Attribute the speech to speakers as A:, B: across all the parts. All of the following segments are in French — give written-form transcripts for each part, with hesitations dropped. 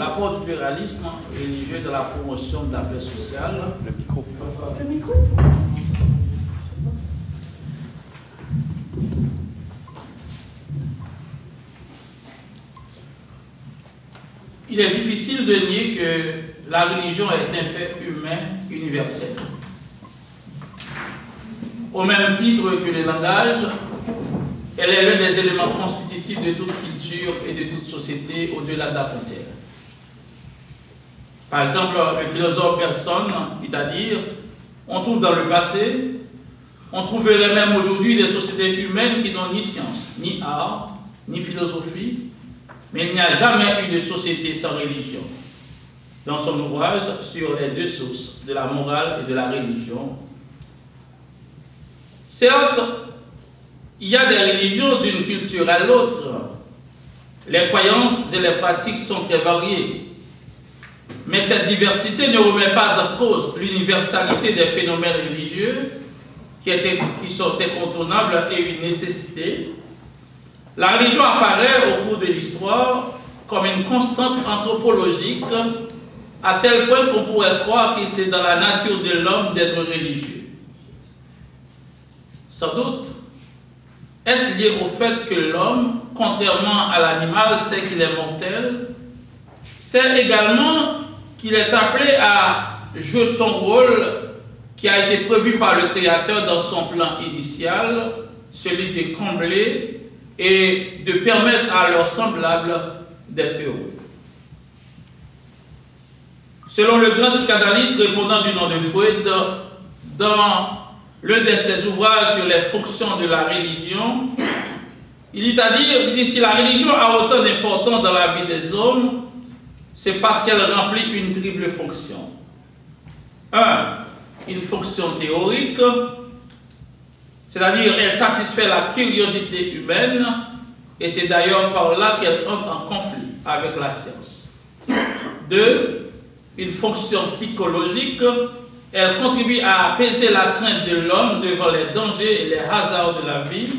A: l'apport du pluralisme religieux dans la promotion de la paix sociale.
B: Le micro.
C: Le micro.
A: Il est difficile de nier que la religion est un fait humain universel. Au même titre que le langage, elle est l'un des éléments constitutifs de toute culture et de toute société au-delà de la frontière. Par exemple, le philosophe Bergson, c'est-à-dire, on trouve dans le passé, on trouverait même aujourd'hui des sociétés humaines qui n'ont ni science, ni art, ni philosophie, mais il n'y a jamais eu de société sans religion. Dans son ouvrage sur les deux sources de la morale et de la religion, certes, il y a des religions d'une culture à l'autre. Les croyances et les pratiques sont très variées. Mais cette diversité ne remet pas en cause l'universalité des phénomènes religieux qui sont incontournables et une nécessité. La religion apparaît au cours de l'histoire comme une constante anthropologique à tel point qu'on pourrait croire que c'est dans la nature de l'homme d'être religieux. Sans doute, est-ce lié au fait que l'homme, contrairement à l'animal, sait qu'il est mortel, sait également qu'il est appelé à jouer son rôle qui a été prévu par le Créateur dans son plan initial, celui de combler et de permettre à leurs semblables d'être heureux. Selon le grand psychanalyste répondant du nom de Freud, dans l'un de ses ouvrages sur les fonctions de la religion, il dit si la religion a autant d'importance dans la vie des hommes, c'est parce qu'elle remplit une triple fonction. Une fonction théorique, c'est-à-dire elle satisfait la curiosité humaine, et c'est d'ailleurs par là qu'elle entre en conflit avec la science. 2. Une fonction psychologique, elle contribue à apaiser la crainte de l'homme devant les dangers et les hasards de la vie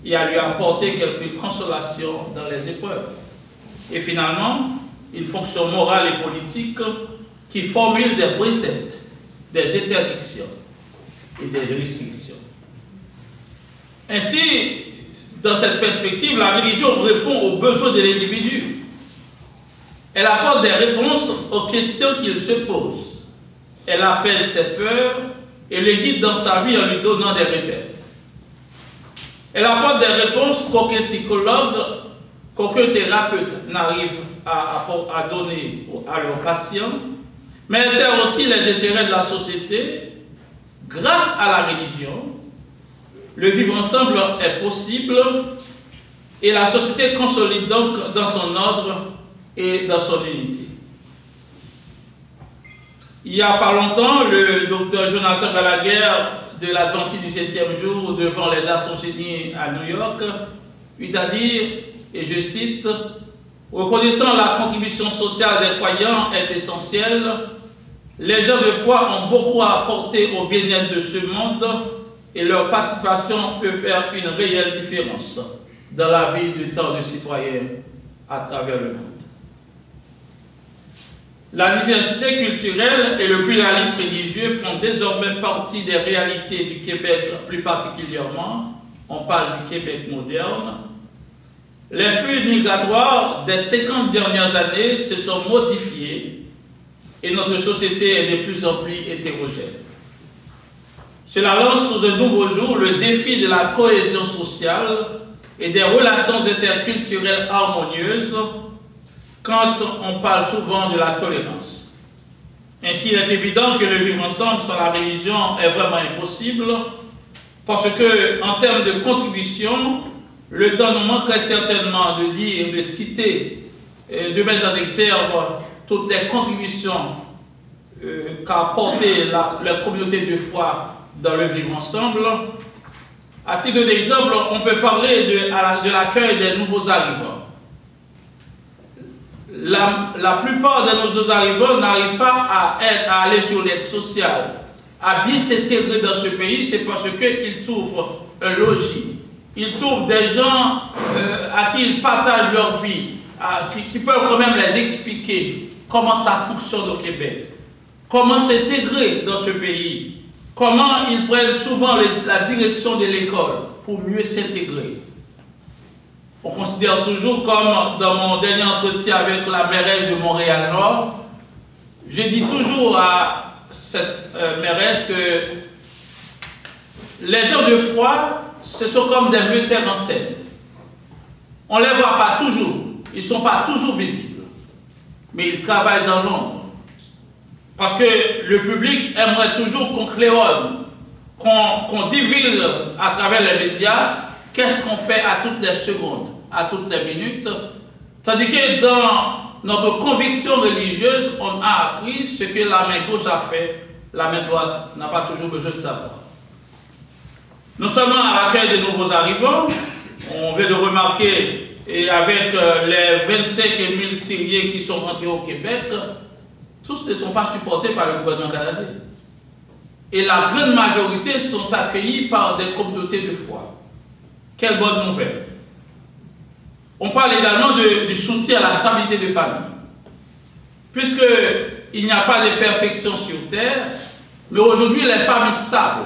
A: et à lui apporter quelques consolations dans les épreuves. Et finalement, une fonction morale et politique qui formule des préceptes, des interdictions et des restrictions. Ainsi, dans cette perspective, la religion répond aux besoins de l'individu. Elle apporte des réponses aux questions qu'il se pose. Elle appelle ses peurs et le guide dans sa vie en lui donnant des repères. Elle apporte des réponses qu'aucun psychologue, qu'aucun thérapeute n'arrive à donner à leurs patients, mais elle sert aussi les intérêts de la société. Grâce à la religion, le vivre ensemble est possible et la société consolide donc dans son ordre et dans son unité. Il n'y a pas longtemps, le docteur Jonathan Gallagher de l'Adventiste du 7e jour devant les Nations Unies à New York, il a dit, et je cite, « Reconnaissant la contribution sociale des croyants est essentielle, les gens de foi ont beaucoup à apporter au bien-être de ce monde et leur participation peut faire une réelle différence dans la vie de tant de citoyens à travers le monde. » La diversité culturelle et le pluralisme religieux font désormais partie des réalités du Québec plus particulièrement. On parle du Québec moderne. Les flux migratoires des 50 dernières années se sont modifiés et notre société est de plus en plus hétérogène. Cela lance sous un nouveau jour le défi de la cohésion sociale et des relations interculturelles harmonieuses quand on parle souvent de la tolérance. Ainsi, il est évident que le vivre ensemble sans la religion est vraiment impossible parce que, en termes de contribution, le temps nous manquerait certainement de dire, de citer, de mettre en exergue toutes les contributions qu'a apporté la communauté de foi dans le vivre ensemble. À titre d'exemple, on peut parler de l'accueil des nouveaux arrivants. La plupart de nos arrivants n'arrivent pas à aller sur l'aide sociale, à bien s'intégrer dans ce pays, c'est parce qu'ils trouvent un logis. Ils trouvent des gens à qui ils partagent leur vie, qui peuvent quand même les expliquer comment ça fonctionne au Québec, comment s'intégrer dans ce pays, comment ils prennent souvent la direction de l'école pour mieux s'intégrer. On considère toujours, comme dans mon dernier entretien avec la mairesse de Montréal-Nord, je dis toujours à cette mairesse que les gens de foi, ce sont comme des metteurs en scène. On ne les voit pas toujours, ils ne sont pas toujours visibles, mais ils travaillent dans l'ombre. Parce que le public aimerait toujours qu'on claironne, qu'on divulgue à travers les médias qu'est-ce qu'on fait à toutes les secondes, à toutes les minutes. Tandis que dans notre conviction religieuse, on a appris ce que la main gauche a fait, la main droite n'a pas toujours besoin de savoir. Non seulement à l'accueil de nouveaux arrivants, on vient de remarquer, et avec les 25 000 Syriens qui sont rentrés au Québec, tous ne sont pas supportés par le gouvernement canadien. Et la grande majorité sont accueillis par des communautés de foi. Quelle bonne nouvelle! On parle également du soutien à la stabilité de famille. Puisqu'il n'y a pas de perfection sur terre, mais aujourd'hui les familles stables,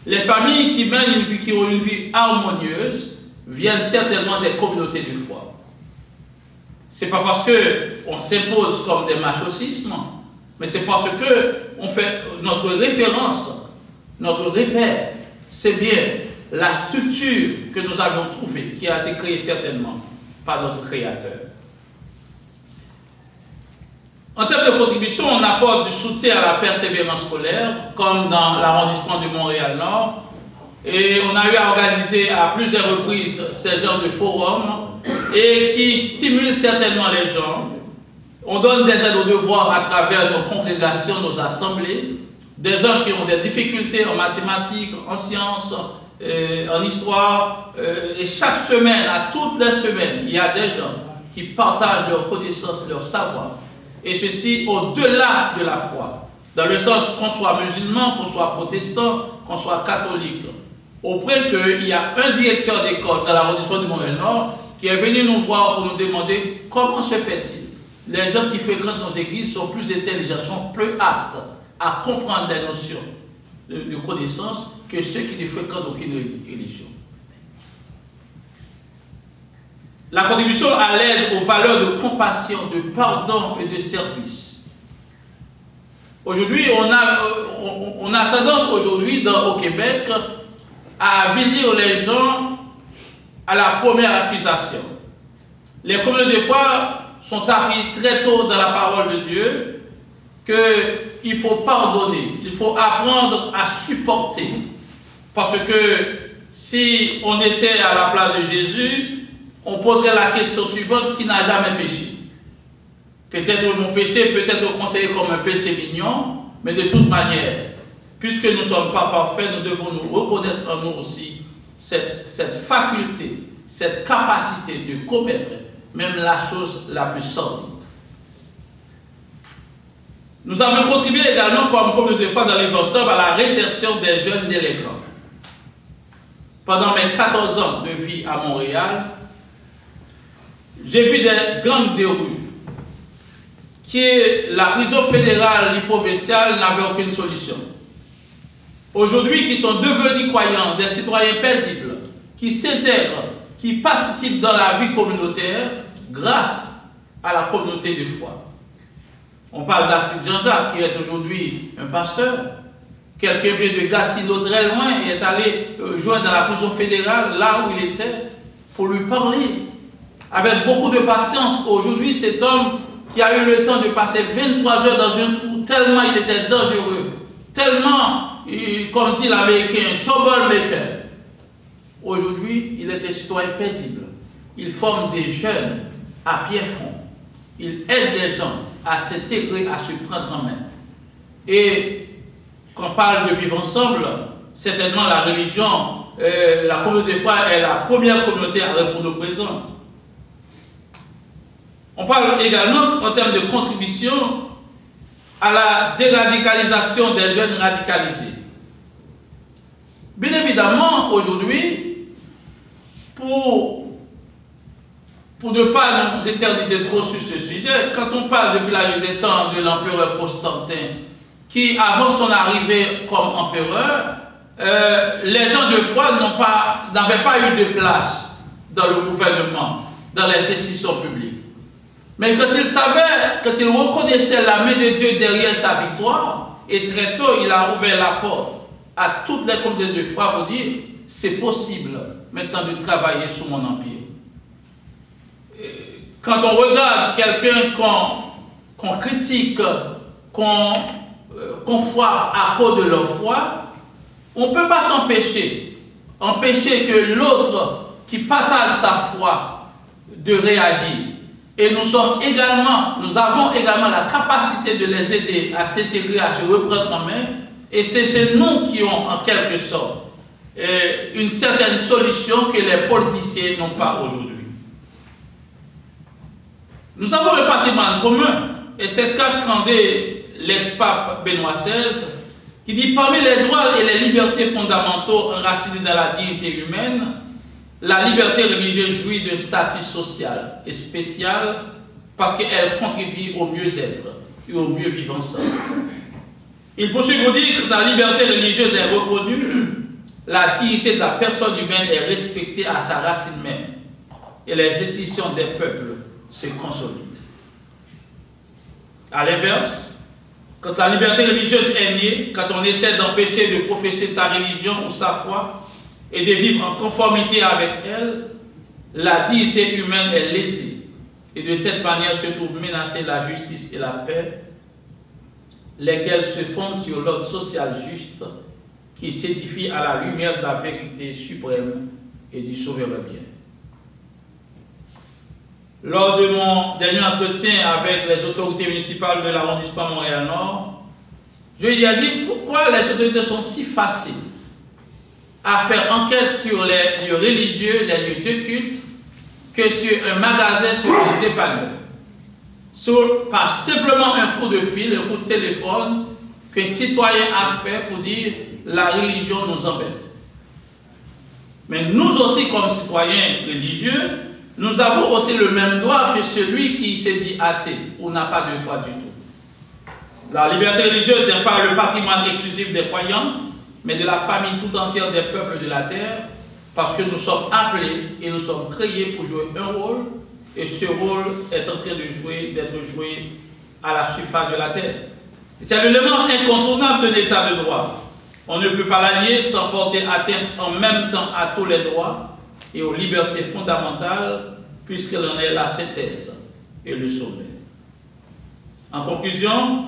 A: les familles qui mènent une vie, qui ont une vie harmonieuse, viennent certainement des communautés de foi. Ce n'est pas parce qu'on s'impose comme des machismes, mais c'est parce qu'on fait notre référence, notre repère, c'est bien la structure que nous avons trouvée, qui a été créée certainement par notre Créateur. En termes de contribution, on apporte du soutien à la persévérance scolaire, comme dans l'arrondissement du Montréal-Nord, et on a eu à organiser à plusieurs reprises ces genres de forums, et qui stimulent certainement les gens. On donne des aides aux devoirs à travers nos congrégations, nos assemblées, des gens qui ont des difficultés en mathématiques, en sciences, en histoire, et chaque semaine, à toutes les semaines, il y a des gens qui partagent leurs connaissances, leur savoir, et ceci au-delà de la foi, dans le sens qu'on soit musulman, qu'on soit protestant, qu'on soit catholique. Au point qu'il y a un directeur d'école dans l'arrondissement du Montréal-Nord qui est venu nous voir pour nous demander comment se fait-il. Les gens qui fréquentent nos églises sont plus intelligents, sont plus aptes à comprendre les notions de connaissance que ceux qui ne fréquentent aucune religion. La contribution à l'aide aux valeurs de compassion, de pardon et de service. Aujourd'hui, on a tendance aujourd'hui au Québec à avilir les gens à la première accusation. Les communautés de foi sont appris très tôt dans la parole de Dieu qu'il faut pardonner, il faut apprendre à supporter. Parce que si on était à la place de Jésus, on poserait la question suivante: qui n'a jamais péché? Peut-être mon péché peut être considéré comme un péché mignon, mais de toute manière, puisque nous ne sommes pas parfaits, nous devons nous reconnaître en nous aussi cette faculté, cette capacité de commettre même la chose la plus sordide. Nous avons contribué également comme communauté de foi dans l'Évangile à la réinsertion des jeunes délinquants. Pendant mes 14 ans de vie à Montréal, j'ai vu des gangs de rue qui, la prison fédérale et provinciale n'avait aucune solution. Aujourd'hui, qui sont devenus croyants, des citoyens paisibles, qui s'intègrent, qui participent dans la vie communautaire grâce à la communauté de foi. On parle d'Aspid Jean-Jacques, qui est aujourd'hui un pasteur. Quelqu'un vient de Gatineau très loin et est allé joindre dans la prison fédérale, là où il était, pour lui parler. Avec beaucoup de patience, aujourd'hui, cet homme qui a eu le temps de passer 23 heures dans un trou, tellement il était dangereux, tellement, comme dit l'Américain, troublemaker. Aujourd'hui, il est un citoyen paisible. Il forme des jeunes à pied fond. Il aide les gens à s'intégrer, à se prendre en main. Et quand on parle de vivre ensemble, certainement la religion, la communauté de foi est la première communauté à répondre au présent. On parle également en termes de contribution à la déradicalisation des jeunes radicalisés. Bien évidemment, aujourd'hui, pour pour ne pas nous éterniser trop sur ce sujet, quand on parle depuis la nuit des temps de l'empereur Constantin, qui avant son arrivée comme empereur, les gens de foi n'avaient pas eu de place dans le gouvernement, dans les institutions publiques. Mais quand il reconnaissait la main de Dieu derrière sa victoire, et très tôt il a ouvert la porte à toutes les communautés de foi pour dire c'est possible maintenant de travailler sur mon empire. Quand on regarde quelqu'un qu'on critique, qu'on foire à cause de leur foi, on ne peut pas empêcher que l'autre qui partage sa foi de réagir. Et nous avons également la capacité de les aider à s'intégrer, à se reprendre en main. Et c'est nous qui avons en quelque sorte une certaine solution que les politiciens n'ont pas aujourd'hui. Nous avons le patrimoine commun, et c'est ce qu'a scandé l'ex-pape Benoît XVI, qui dit parmi les droits et les libertés fondamentaux enracinés dans la dignité humaine, la liberté religieuse jouit d'un statut social et spécial parce qu'elle contribue au mieux-être et au mieux vivre ensemble. Il poursuit pour dire que la liberté religieuse est reconnue, la dignité de la personne humaine est respectée à sa racine même et les institutions des peuples se consolident. À l'inverse, quand la liberté religieuse est née, quand on essaie d'empêcher de professer sa religion ou sa foi et de vivre en conformité avec elle, la dignité humaine est lésée et de cette manière se trouve menacée la justice et la paix, lesquelles se fondent sur l'ordre social juste qui s'édifie à la lumière de la vérité suprême et du souverain bien. Lors de mon dernier entretien avec les autorités municipales de l'arrondissement Montréal-Nord, je lui ai dit pourquoi les autorités sont si faciles à faire enquête sur les lieux religieux, les lieux de culte, que sur un magasin, sur un dépanneur. Par simplement un coup de fil, un coup de téléphone qu'un citoyen a fait pour dire la religion nous embête. Mais nous aussi, comme citoyens religieux, nous avons aussi le même droit que celui qui s'est dit athée ou n'a pas de foi du tout. La liberté religieuse n'est pas le patrimoine exclusif des croyants, mais de la famille tout entière des peuples de la terre, parce que nous sommes appelés et nous sommes créés pour jouer un rôle, et ce rôle est en train d'être joué à la surface de la terre. C'est l'élément incontournable d'un état de droit. On ne peut pas l'allier sans porter atteinte en même temps à tous les droits et aux libertés fondamentales, puisqu'elle en est la synthèse et le sommet. En conclusion,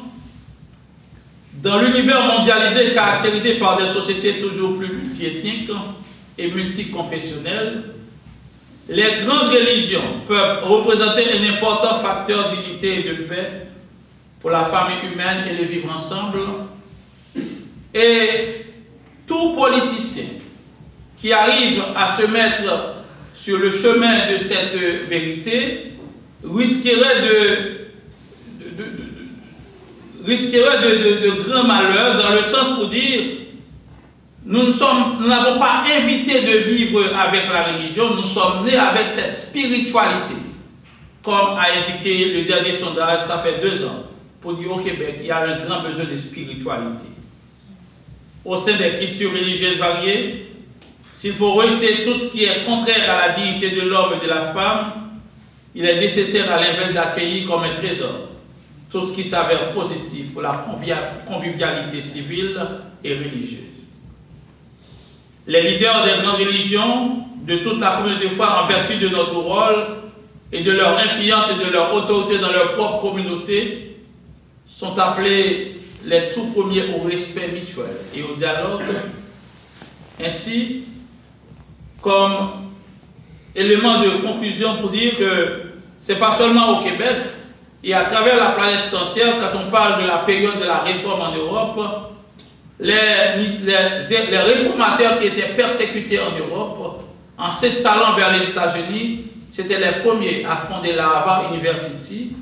A: dans l'univers mondialisé caractérisé par des sociétés toujours plus multiethniques et multiconfessionnelles, les grandes religions peuvent représenter un important facteur d'unité et de paix pour la famille humaine et le vivre ensemble. Et tout politicien qui arrive à se mettre sur le chemin de cette vérité risquerait de grands malheurs, dans le sens pour dire nous n'avons pas invité de vivre avec la religion, nous sommes nés avec cette spiritualité. Comme a indiqué le dernier sondage, ça fait 2 ans, pour dire au Québec, il y a un grand besoin de spiritualité. Au sein des cultures religieuses variées, s'il faut rejeter tout ce qui est contraire à la dignité de l'homme et de la femme, il est nécessaire à l'inverse d'accueillir comme un trésor tout ce qui s'avère positif pour la convivialité civile et religieuse. Les leaders des grandes religions, de toute la communauté de foi, en vertu de notre rôle et de leur influence et de leur autorité dans leur propre communauté, sont appelés les tout premiers au respect mutuel et au dialogue. Ainsi, comme élément de conclusion pour dire que ce n'est pas seulement au Québec, et à travers la planète entière, quand on parle de la période de la réforme en Europe, les réformateurs qui étaient persécutés en Europe, en s'installant vers les États-Unis, c'était les premiers à fonder la Harvard University,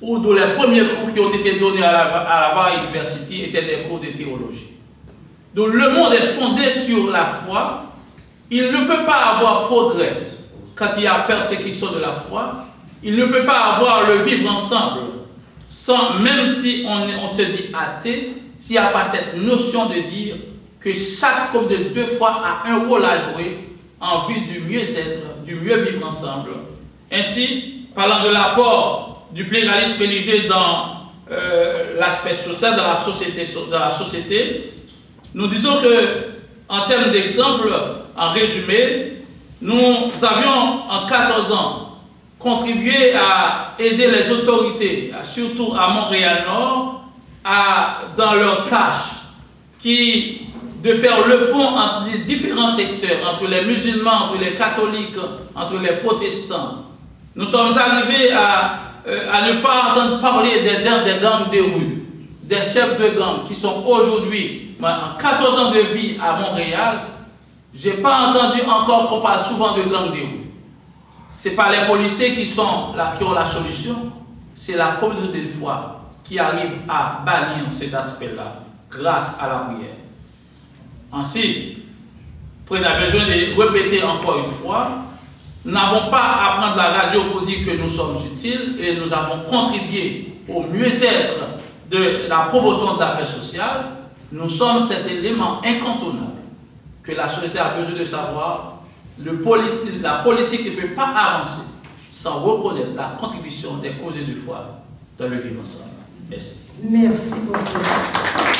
A: où les premiers cours qui ont été donnés à la Harvard University étaient des cours de théologie. Donc le monde est fondé sur la foi. Il ne peut pas avoir progrès quand il y a persécution de la foi, il ne peut pas avoir le vivre ensemble sans, même si on se dit athée, s'il n'y a pas cette notion de dire que chaque communauté de foi a un rôle à jouer en vue du mieux-être, du mieux vivre ensemble. Ainsi, parlant de l'apport du pluralisme religieux dans l'aspect social, dans la société, nous disons que, en termes d'exemple, en résumé, nous avions en 14 ans contribué à aider les autorités, surtout à Montréal-Nord, dans leurs tâches, de faire le pont entre les différents secteurs, entre les musulmans, entre les catholiques, entre les protestants. Nous sommes arrivés à ne pas entendre parler des gangs de rue, des chefs de gang qui sont aujourd'hui, en 14 ans de vie à Montréal, je n'ai pas entendu encore qu'on parle souvent de gangs de rue. Ce n'est pas les policiers qui ont la solution, c'est la communauté de foi qui arrive à bannir cet aspect-là grâce à la prière. Ainsi, on a besoin de répéter encore une fois, nous n'avons pas à prendre la radio pour dire que nous sommes utiles et nous avons contribué au mieux-être de la promotion de la paix sociale. Nous sommes cet élément incontournable que la société a besoin de savoir. La politique ne peut pas avancer sans reconnaître la contribution des causés de foi dans le vivre ensemble. Merci.
B: Merci beaucoup.